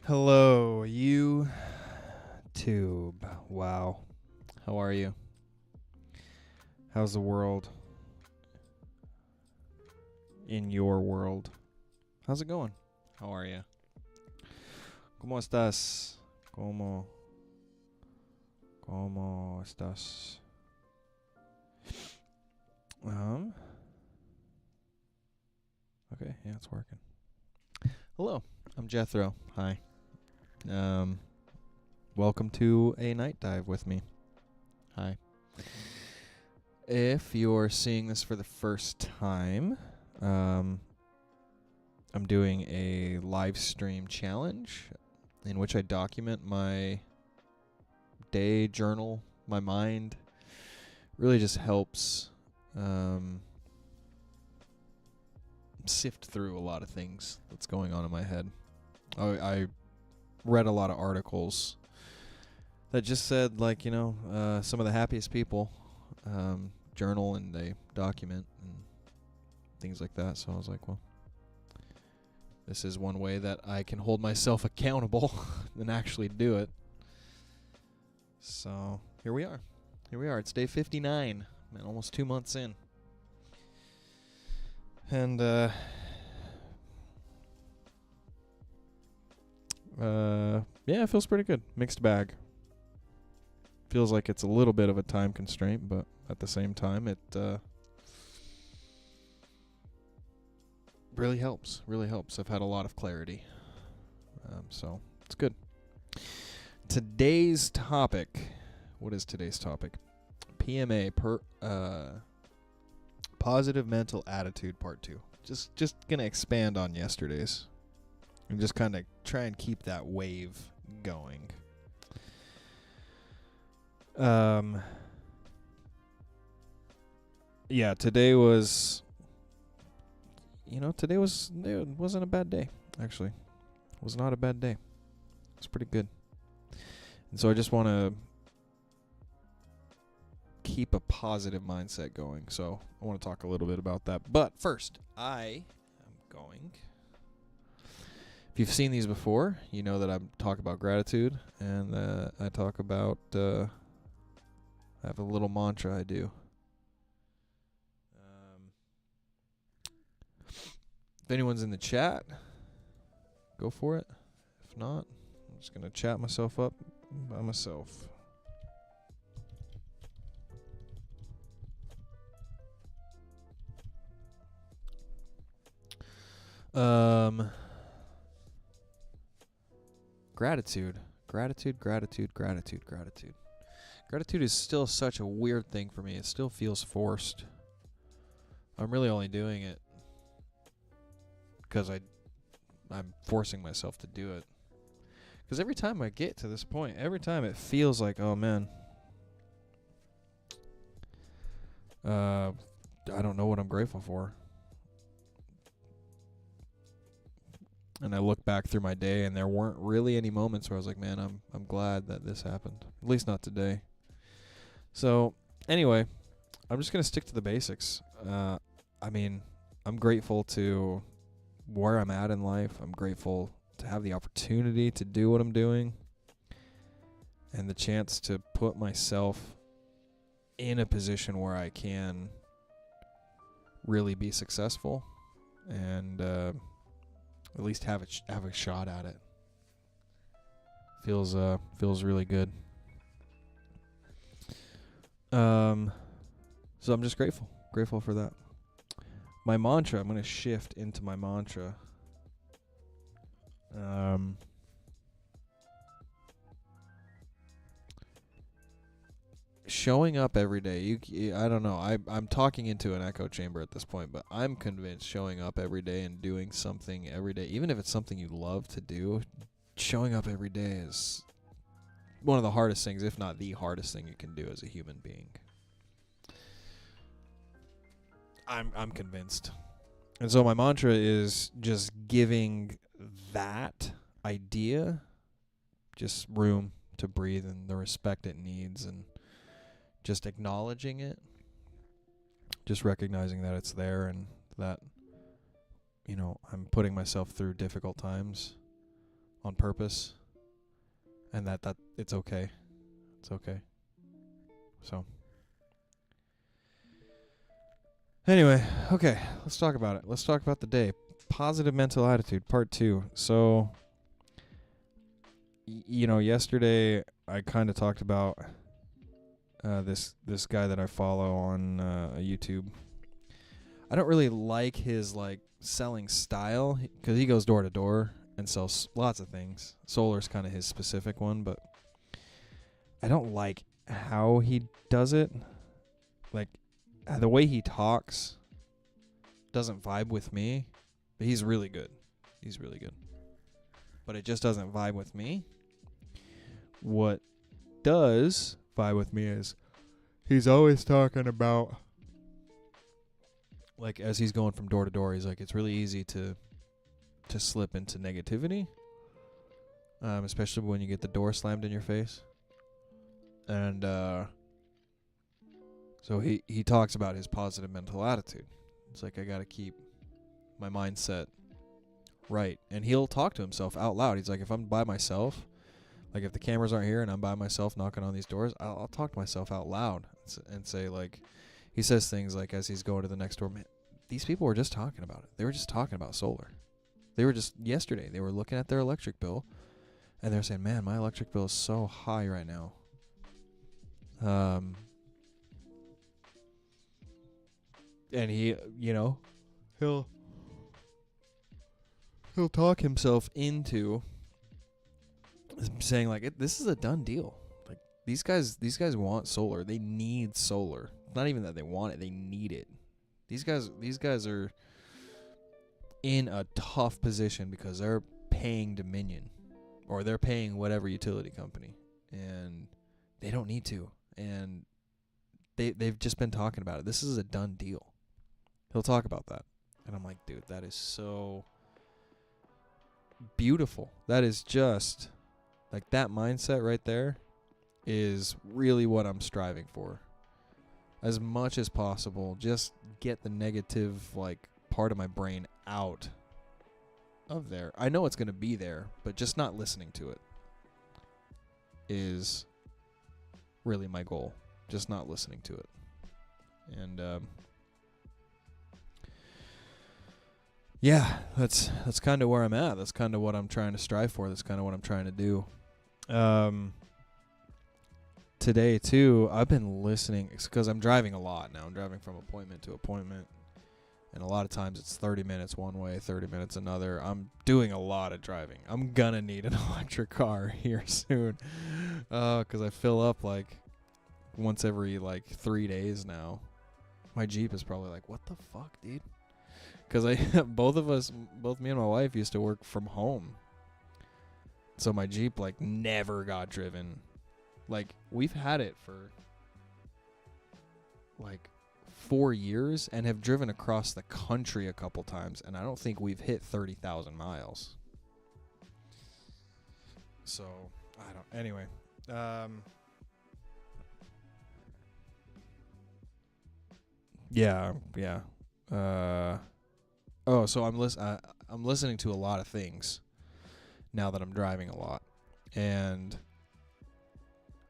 Hello, YouTube. Wow. How are you? How's the world in your world? How's it going? How are you? ¿Cómo estás? ¿Cómo estás? Okay, yeah, it's working. Hello, I'm Jetthro. Hi. Welcome to a night dive with me. Hi. If you're seeing this for the first time, I'm doing a live stream challenge in which I document my day, journal, my mind. Really just helps sift through a lot of things that's going on in my head. I read a lot of articles that just said, like, some of the happiest people journal and they document and things like that. So I was like, well, this is one way that I can hold myself accountable and actually do it. So here we are. It's day 59, man, almost 2 months in. And yeah, it feels pretty good. Mixed bag. Feels like it's a little bit of a time constraint, but at the same time, it really helps. I've had a lot of clarity. So it's good. Today's topic. What is today's topic? PMA, positive mental attitude, part 2. Just gonna expand on yesterday's and just kind of try and keep that wave going. Yeah, today was, it wasn't a bad day, actually. It was not a bad day. It was pretty good. And so I just want to keep a positive mindset going. So I want to talk a little bit about that. But first, I am going. If you've seen these before, you know that I talk about gratitude, and I talk about, I have a little mantra I do. If anyone's in the chat, go for it. If not, I'm just going to chat myself up by myself. Gratitude. Gratitude is still such a weird thing for me. It still feels forced. I'm really only doing it because I'm forcing myself to do it. Because every time I get to this point, every time it feels like, oh man, I don't know what I'm grateful for. And I look back through my day, and there weren't really any moments where I was like, man, I'm glad that this happened. At least not today. So anyway, I'm just gonna stick to the basics. I'm grateful to where I'm at in life. I'm grateful to have the opportunity to do what I'm doing, and the chance to put myself in a position where I can really be successful and at least have a shot at it. Feels really good. So I'm just grateful for that. My mantra, I'm going to shift into my mantra. Showing up every day. I don't know. I'm talking into an echo chamber at this point, but I'm convinced showing up every day and doing something every day, even if it's something you love to do, showing up every day is one of the hardest things, if not the hardest thing you can do as a human being. I'm convinced. And so my mantra is just giving that idea just room to breathe and the respect it needs, and just acknowledging it, just recognizing that it's there, and that, I'm putting myself through difficult times on purpose, and that it's okay. It's okay. So anyway, okay, let's talk about it. Let's talk about the day. Positive mental attitude, part 2. So, yesterday I kind of talked about this guy that I follow on YouTube. I don't really like his selling style because he goes door to door and sells lots of things. Solar's kind of his specific one, but I don't like how he does it. Like, the way he talks doesn't vibe with me. But he's really good. He's really good. But it just doesn't vibe with me. What does vibe with me is he's always talking about, as he's going from door to door, he's like, it's really easy to slip into negativity, especially when you get the door slammed in your face. And so he talks about his positive mental attitude. It's like, I got to keep my mindset right. And he'll talk to himself out loud. He's like, if I'm by myself, if the cameras aren't here and I'm by myself knocking on these doors, I'll talk to myself out loud and say, he says things like, as he's going to the next door, man, these people were just talking about it. They were just talking about solar. They were just, yesterday, they were looking at their electric bill, and they're saying, man, my electric bill is so high right now. And he, he'll talk himself into saying this is a done deal. These guys want solar. They need solar. Not even that they want it, they need it. These guys are in a tough position because they're paying Dominion or they're paying whatever utility company, and they don't need to. And they've just been talking about it. This is a done deal. He'll talk about that. And I'm like, dude, that is so beautiful. That is just that mindset right there is really what I'm striving for. As much as possible, just get the negative part of my brain out of there. I know it's going to be there, but just not listening to it is really my goal. Just not listening to it. And yeah, that's kind of where I'm at. That's kind of what I'm trying to strive for. That's kind of what I'm trying to do. Today too, I've been listening because I'm driving a lot now. I'm driving from appointment to appointment, and a lot of times it's 30 minutes one way, 30 minutes another. I'm doing a lot of driving. I'm gonna need an electric car here soon, because I fill up once every 3 days now. My Jeep is probably what the fuck, dude? Because both me and my wife used to work from home, so my Jeep never got driven. We've had it for 4 years and have driven across the country a couple times, and I don't think we've hit 30,000 miles. So, anyway. Yeah. So I'm listening to a lot of things now that I'm driving a lot, and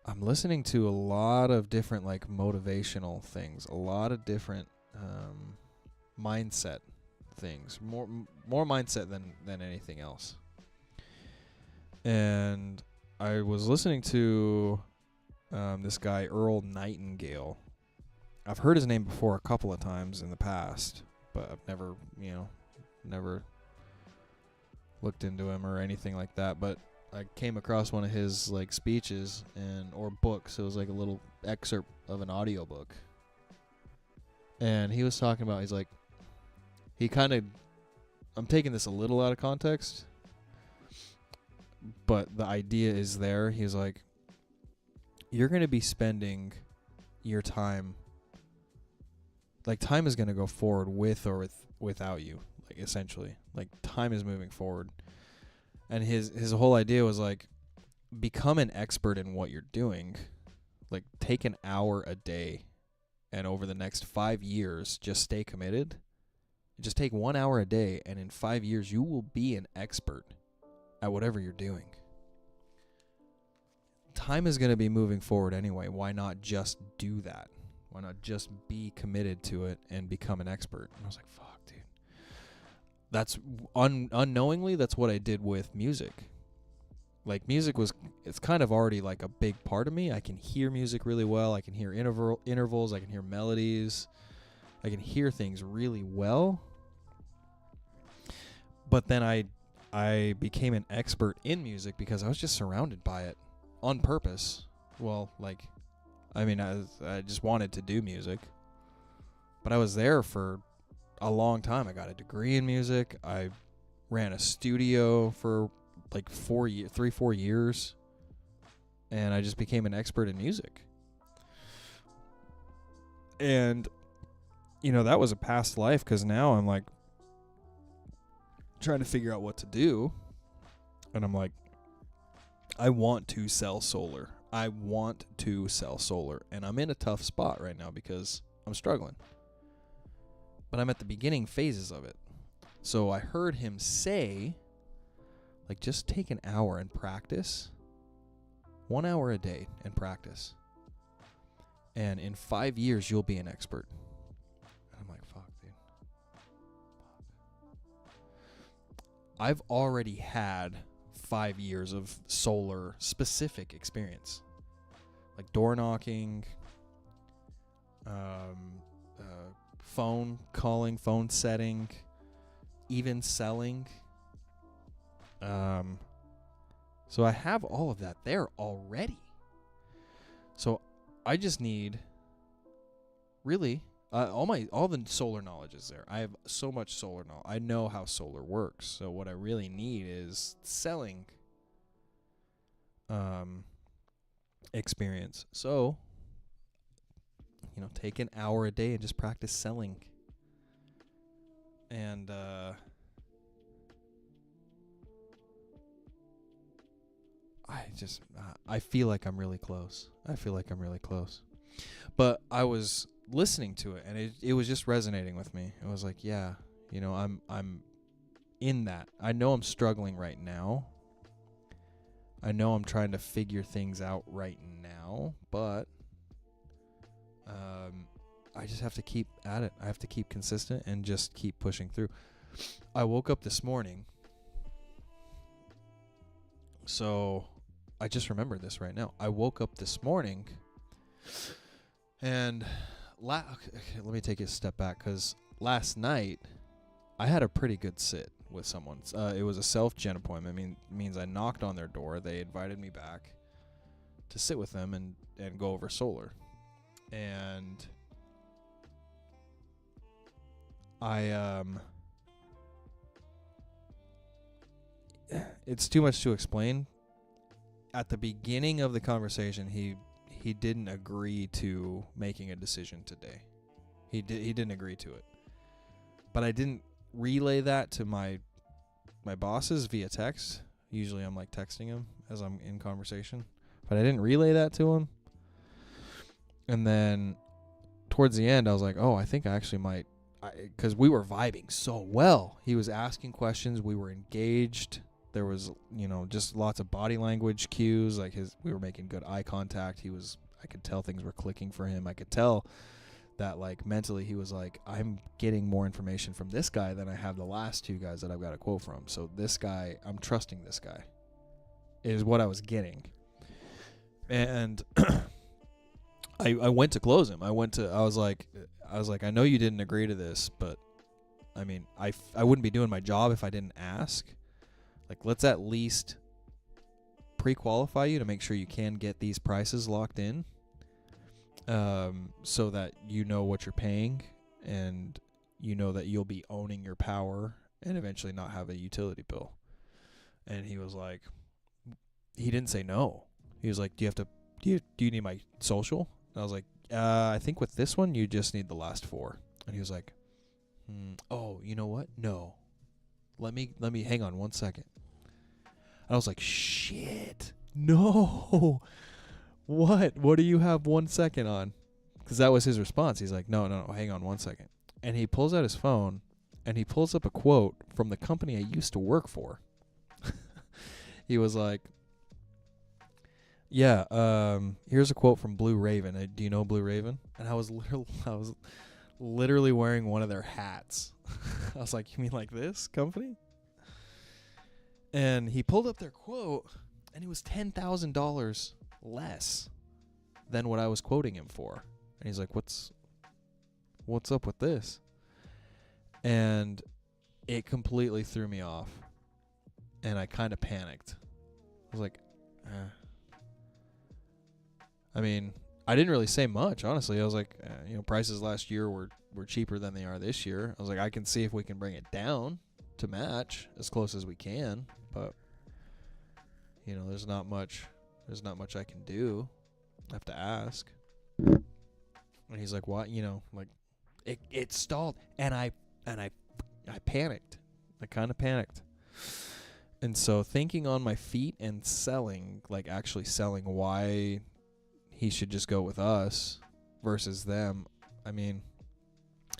I'm listening to a lot of different motivational things, a lot of different mindset things, more mindset than anything else. And I was listening to this guy Earl Nightingale. I've heard his name before a couple of times in the past, but I've never looked into him or anything like that. But I came across one of his speeches or books. It was a little excerpt of an audiobook. And he was talking about, I'm taking this a little out of context, but the idea is there. He's like, you're going to be spending your time, time is going to go forward with or without you, essentially. Time is moving forward. And his whole idea was become an expert in what you're doing. Take an hour a day, and over the next 5 years, just stay committed. Just take 1 hour a day, and in 5 years, you will be an expert at whatever you're doing. Time is going to be moving forward anyway. Why not just do that? Why not just be committed to it and become an expert? And I was like, fuck, dude. That's unknowingly, that's what I did with music. Like, music it's kind of already like a big part of me. I can hear music really well. I can hear intervals. I can hear melodies. I can hear things really well. But then I became an expert in music because I was just surrounded by it on purpose. Well, like, I mean, I just wanted to do music. But I was there for a long time. I got a degree in music. I ran a studio for like 4 years. And I just became an expert in music. And, you know, that was a past life, because now I'm like trying to figure out what to do. And I'm like, I want to sell solar. I want to sell solar. And I'm in a tough spot right now because I'm struggling. But I'm at the beginning phases of it. So I heard him say, like, just take an hour and practice. 1 hour a day and practice. And in 5 years, you'll be an expert. And I'm like, fuck, dude. I've already had 5 years of solar specific experience. Like door knocking, phone calling, phone setting, even selling. So I have all of that there already. So I just need, really, all the solar knowledge is there. I have so much solar knowledge. I know how solar works. So what I really need is selling experience. So, you know, take an hour a day and just practice selling. And I feel like I'm really close. But I was listening to it, and it was just resonating with me. It was like, yeah, you know, I'm in that. I know I'm struggling right now. I know I'm trying to figure things out right now, but I just have to keep at it. I have to keep consistent and just keep pushing through. I woke up this morning. So I just remembered this right now. I woke up this morning, and okay, let me take a step back, because last night I had a pretty good sit with someone. It was a self-gen appointment. Means I knocked on their door. They invited me back to sit with them and go over solar. And it's too much to explain. At the beginning of the conversation, he didn't agree to making a decision today. He didn't agree to it. But I didn't relay that to my bosses via text. Usually I'm like texting him as I'm in conversation. But I didn't relay that to him. And then towards the end, I was like, oh, I think I actually might. Because we were vibing so well. He was asking questions. We were engaged. There was, you know, just lots of body language cues. Like we were making good eye contact. I could tell things were clicking for him. I could tell that, like, mentally he was like, I'm getting more information from this guy than I have the last two guys that I've got a quote from. So this guy, I'm trusting this guy, is what I was getting. And I went to close him. I was like, I know you didn't agree to this, but I mean, I wouldn't be doing my job if I didn't ask. Like, let's at least pre-qualify you to make sure you can get these prices locked in, so that you know what you're paying, and you know that you'll be owning your power and eventually not have a utility bill. And he was like, he didn't say no. He was like, do you need my social? And I was like, I think with this one, you just need the last four. And he was like, oh, you know what? No. Let me hang on 1 second. And I was like, shit, no. What do you have 1 second on? Because that was his response. He's like, no, hang on 1 second. And he pulls out his phone, and he pulls up a quote from the company I used to work for. he was like, yeah, here's a quote from Blue Raven. Do you know Blue Raven? And I was literally wearing one of their hats. I was like, you mean like this company? And he pulled up their quote, and it was $10,000 less than what I was quoting him for. And he's like, what's up with this? And it completely threw me off. And I kind of panicked. I was like, I mean, I didn't really say much, honestly. I was like, prices last year were cheaper than they are this year. I was like, I can see if we can bring it down to match as close as we can, but there's not much I can do. I have to ask. And he's like, what? Like it stalled, and I panicked. I kind of panicked. And so thinking on my feet and actually selling why he should just go with us versus them. I mean,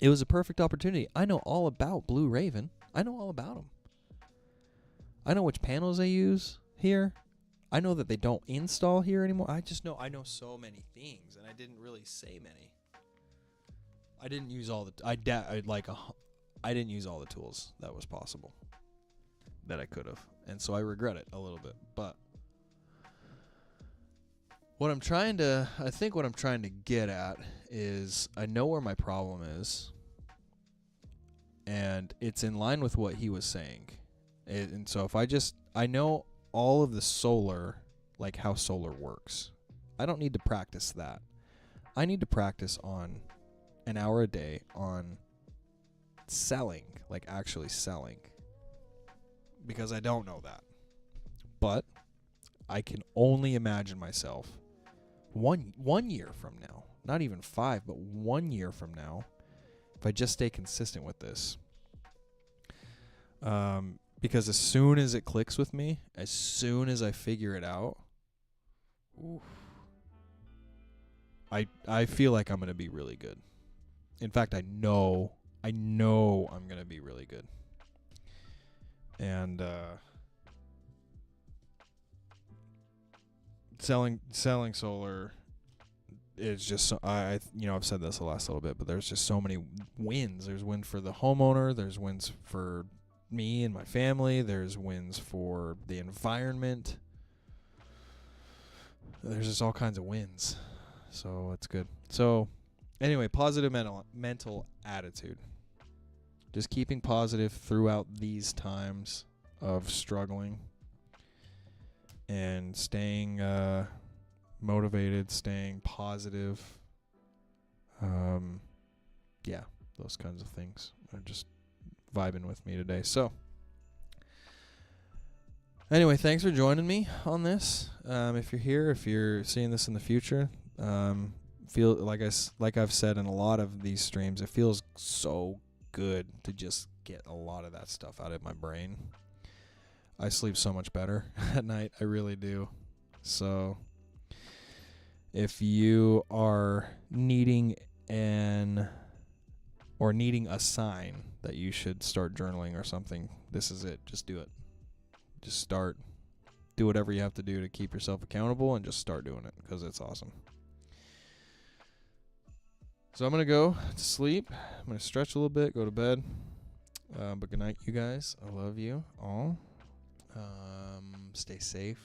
it was a perfect opportunity. I know all about Blue Raven. I know all about them. I know which panels they use here. I know that they don't install here anymore. I know so many things, and I didn't really say many. I didn't use all the I didn't use all the tools that was possible that I could have, and so I regret it a little bit. But what I'm trying to get at is I know where my problem is, and it's in line with what he was saying. And so if I know all of the solar, like how solar works. I don't need to practice that. I need to practice on an hour a day on selling, like actually selling, because I don't know that. But I can only imagine myself one year from now, not even 5, but 1 year from now, if I just stay consistent with this. Because as soon as it clicks with me, as soon as I figure it out, I feel like I'm going to be really good. In fact, I know I'm going to be really good. And selling solar is just I've said this the last little bit, but there's just so many wins. There's wins for the homeowner, there's wins for me and my family, there's wins for the environment. There's just all kinds of wins. So it's good. So anyway, positive mental attitude. Just keeping positive throughout these times of struggling and staying motivated, staying positive. Those kinds of things are just vibing with me today. So anyway, thanks for joining me on this. If you're here, if you're seeing this in the future, feel like I've said in a lot of these streams, it feels so good to just get a lot of that stuff out of my brain. I sleep so much better at night. I really do. So if you are needing a sign that you should start journaling or something, this is it. Just do it. Just start. Do whatever you have to do to keep yourself accountable, and just start doing it, because it's awesome. So I'm going to go to sleep. I'm going to stretch a little bit, go to bed. But good night, you guys. I love you all. Stay safe.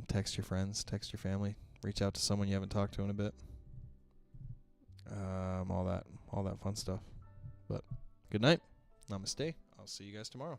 Text your friends, text your family, reach out to someone you haven't talked to in a bit. All that fun stuff. But good night. Namaste. I'll see you guys tomorrow.